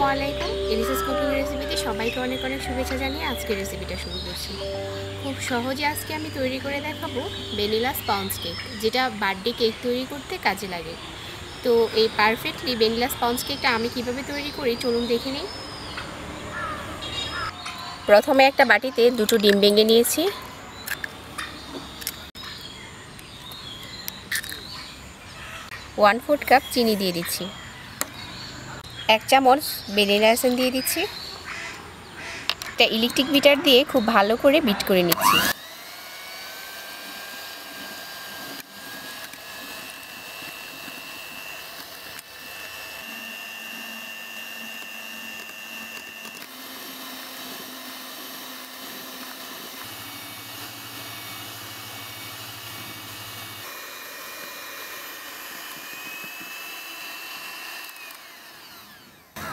আসসালামু আলাইকুম। এলিসাস কুকিং রেসিপিতে সবাইকে অনেক অনেক শুভেচ্ছা জানিয়ে আজকের রেসিপিটা শুরু করছি। খুব সহজে আজকে আমি তৈরি করে দেখাবো ভ্যানিলা স্পঞ্জ কেক, যেটা বার্থডে কেক তৈরি করতে কাজে লাগে। তো এই পারফেক্টলি ভ্যানিলা স্পঞ্জ কেকটা আমি কিভাবে তৈরি করি চলুন দেখে নিই। প্রথমে একটা বাটিতে দুটো ডিম ভেঙে নিয়েছি। ওয়ান ফোর্থ কাপ চিনি দিয়ে দিচ্ছি। 1 চামচ ভ্যানিলা এসেন্স দিয়ে দিচ্ছি। একটা ইলেকট্রিক বিটার দিয়ে খুব ভালো করে বিট করে নিচ্ছি।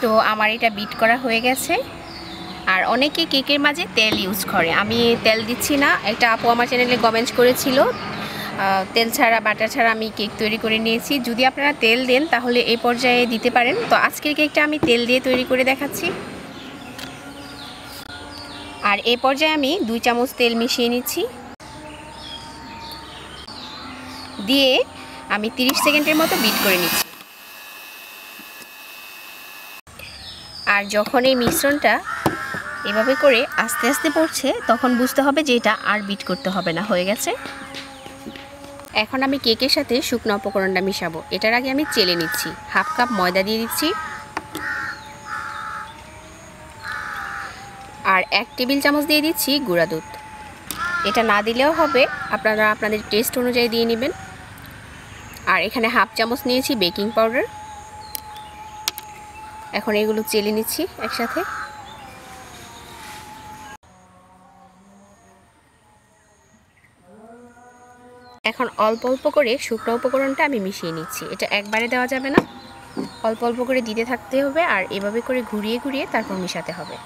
তো আমার এটা বিট করা হয়ে গেছে। আর অনেকে কেকের মাঝে তেল ইউজ করে, আমি তেল দিচ্ছি না। একটা আপু আমার চ্যানেলে কমেন্ট করেছিল তেল ছাড়া বাটার ছাড়া আমি কেক তৈরি করে নিয়েছি। যদি আপনারা তেল দেন তাহলে এই পর্যায়ে দিতে পারেন। তো আজকের কেকটা আমি তেল দিয়ে তৈরি করে দেখাচ্ছি। আর এই পর্যায়ে আমি 2 চামচ তেল মিশিয়ে নিচ্ছি, দিয়ে আমি 30 সেকেন্ডের মতো বিট করে নিচ্ছি। আর যখন এই মিশ্রণটা এভাবে করে আস্তে আস্তে পড়ছে তখন বুঝতে হবে যে এটা আর বিট করতে হবে না, হয়ে গেছে। এখন আমি কেকের সাথে শুকনো উপকরণটা মিশাবো। এটার আগে আমি চেলে নিচ্ছি। 1/2 কাপ ময়দা দিয়ে দিচ্ছি, আর 1 টেবিল চামচ দিয়ে দিচ্ছি গুঁড়া দুধ। এটা না দিলেও হবে, আপনারা আপনাদের টেস্ট অনুযায়ী দিয়ে নেবেন। আর এখানে 1/2 চামচ নিয়েছি বেকিং পাউডার। এখন এগুলো চেলে নিচ্ছি একসাথে। এখন অল্প অল্প করে শুকনো উপকরণটা আমি মিশিয়ে নিচ্ছি। এটা একবারে দেওয়া যাবে না, অল্প অল্প করে দিতে থাকতে হবে। আর এভাবে করে ঘুরিয়ে ঘুরিয়ে তারপর মিশাতে হবে।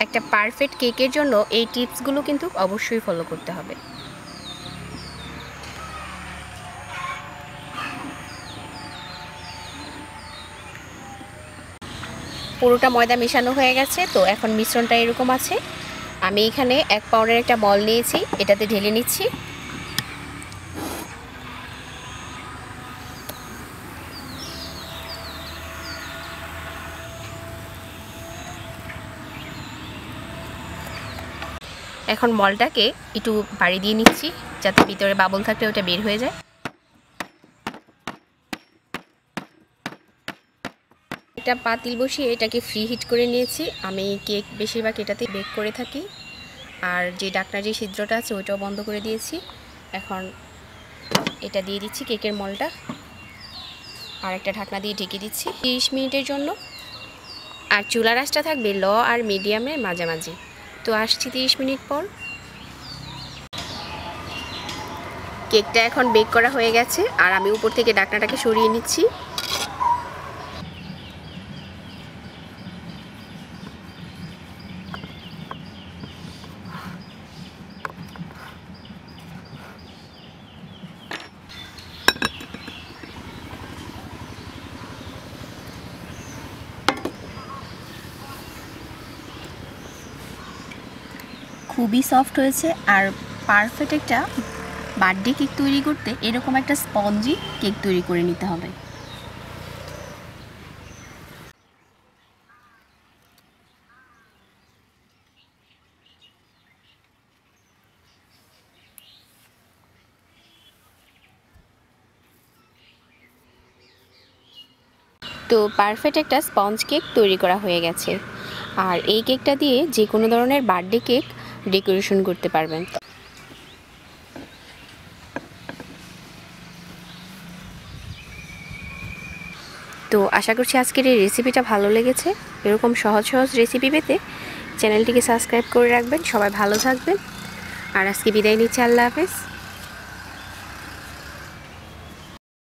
একটা পারফেক্ট কেকের জন্য এই টিপসগুলো কিন্তু অবশ্যই ফলো করতে হবে। পুরোটা ময়দা মেশানো হয়ে গেছে। তো এখন মিশ্রণটা এরকম আছে। আমি এখানে 1 পাউন্ডের একটা বল নিয়েছি, এটাতে ঢেলে নিচ্ছি। এখন বলটাকে একটু বাড়ি দিয়ে নিচ্ছি যাতে ভিতরে বাবল থাকলে ওটা বের হয়ে যায়। একটা পাতিল বসিয়ে এটাকে ফ্রি হিট করে নিয়েছি। আমি কেক বেশিরভাগ এটাতে বেক করে থাকি। আর যে ঢাকনার যে ছিদ্রটা আছে ওইটাও বন্ধ করে দিয়েছি। এখন এটা দিয়ে দিচ্ছি কেকের মলটা, আর একটা ঢাকনা দিয়ে ঢেকে দিচ্ছি 30 মিনিটের জন্য। আর চুলার আঁচটা থাকবে লো আর মিডিয়ামের মাঝামাঝি। তো আসছি 30 মিনিট পর। কেকটা এখন বেক করা হয়ে গেছে, আর আমি উপর থেকে ঢাকনাটাকে সরিয়ে নিচ্ছি। খুবই সফট হয়েছে। আর পারফেক্ট একটা বার্থডে কেক তৈরি করতে এরকম একটা স্পঞ্জি কেক তৈরি করে নিতে হবে। তো পারফেক্ট একটা স্পঞ্জ কেক তৈরি করা হয়ে গেছে। আর এই কেকটা দিয়ে যে কোনো ধরনের বার্থডে কেক ডেকোরেশন করতে পারবেন। তো আশা করছি আজকের এই রেসিপিটা ভালো লেগেছে। এরকম সহজ সহজ রেসিপি পেতে চ্যানেলটিকে সাবস্ক্রাইব করে রাখবেন। সবাই ভালো থাকবেন। আর আজকে বিদায় নিচ্ছি, আল্লাহ হাফেজ।